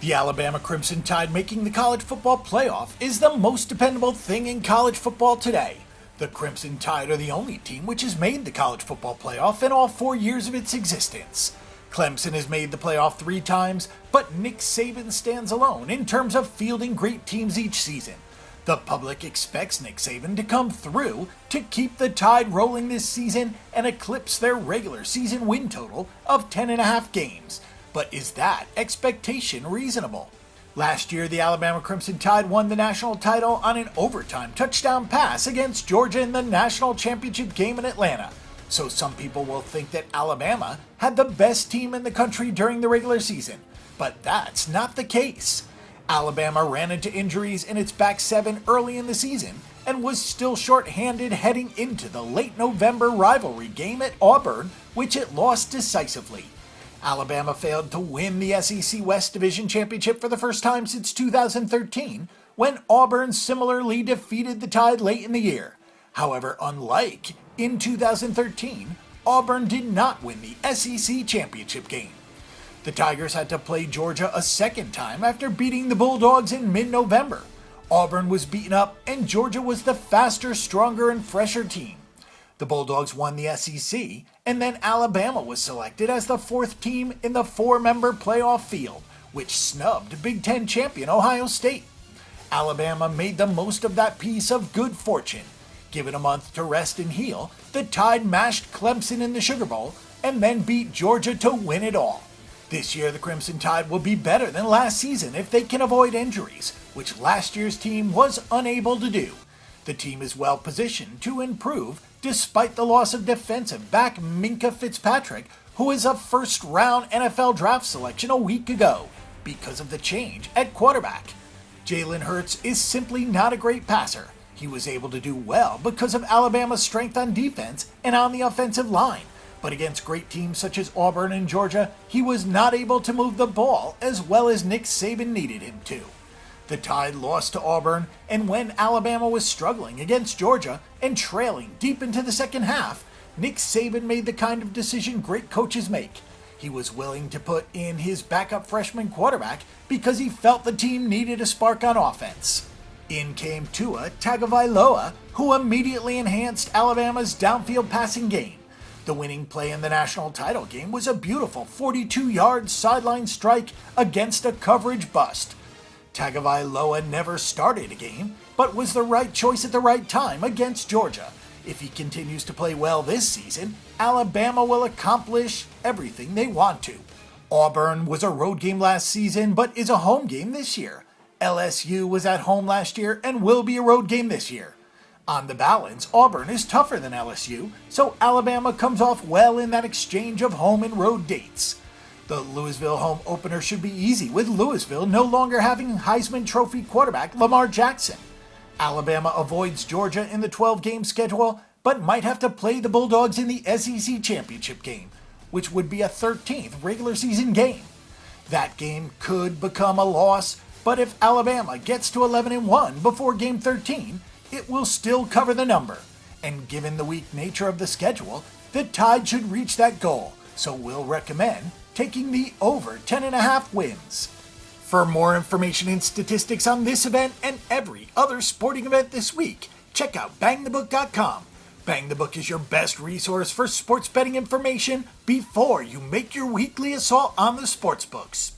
The Alabama Crimson Tide making the college football playoff is the most dependable thing in college football today. The Crimson Tide are the only team which has made the college football playoff in all 4 years of its existence. Clemson has made the playoff 3 times, but Nick Saban stands alone in terms of fielding great teams each season. The public expects Nick Saban to come through to keep the Tide rolling this season and eclipse their regular season win total of 10.5 games. But is that expectation reasonable? Last year, the Alabama Crimson Tide won the national title on an overtime touchdown pass against Georgia in the national championship game in Atlanta. So some people will think that Alabama had the best team in the country during the regular season. But that's not the case. Alabama ran into injuries in its back seven early in the season and was still short-handed heading into the late November rivalry game at Auburn, which it lost decisively. Alabama failed to win the SEC West Division Championship for the first time since 2013, when Auburn similarly defeated the Tide late in the year. However, unlike in 2013, Auburn did not win the SEC Championship game. The Tigers had to play Georgia a second time after beating the Bulldogs in mid-November. Auburn was beaten up, and Georgia was the faster, stronger, and fresher team. The Bulldogs won the SEC, and then Alabama was selected as the 4th team in the 4-member playoff field, which snubbed Big Ten champion Ohio State. Alabama made the most of that piece of good fortune. Given a month to rest and heal, the Tide mashed Clemson in the Sugar Bowl and then beat Georgia to win it all. This year, the Crimson Tide will be better than last season if they can avoid injuries, which last year's team was unable to do. The team is well positioned to improve despite the loss of defensive back Minkah Fitzpatrick, who is a first-round NFL draft selection a week ago, because of the change at quarterback. Jalen Hurts is simply not a great passer. He was able to do well because of Alabama's strength on defense and on the offensive line, but against great teams such as Auburn and Georgia, he was not able to move the ball as well as Nick Saban needed him to. The Tide lost to Auburn, and when Alabama was struggling against Georgia and trailing deep into the second half, Nick Saban made the kind of decision great coaches make. He was willing to put in his backup freshman quarterback because he felt the team needed a spark on offense. In came Tua Tagovailoa, who immediately enhanced Alabama's downfield passing game. The winning play in the national title game was a beautiful 42-yard sideline strike against a coverage bust. Tagovailoa never started a game, but was the right choice at the right time against Georgia. If he continues to play well this season, Alabama will accomplish everything they want to. Auburn was a road game last season, but is a home game this year. LSU was at home last year and will be a road game this year. On the balance, Auburn is tougher than LSU, so Alabama comes off well in that exchange of home and road dates. The Louisville home opener should be easy, with Louisville no longer having Heisman Trophy quarterback Lamar Jackson. Alabama avoids Georgia in the 12-game schedule, but might have to play the Bulldogs in the SEC Championship game, which would be a 13th regular season game. That game could become a loss, but if Alabama gets to 11-1 before Game 13, it will still cover the number. And given the weak nature of the schedule, the Tide should reach that goal, so we'll recommend taking the over 10.5 wins. For more information and statistics on this event and every other sporting event this week, check out bangthebook.com. Bang the Book is your best resource for sports betting information before you make your weekly assault on the sportsbooks.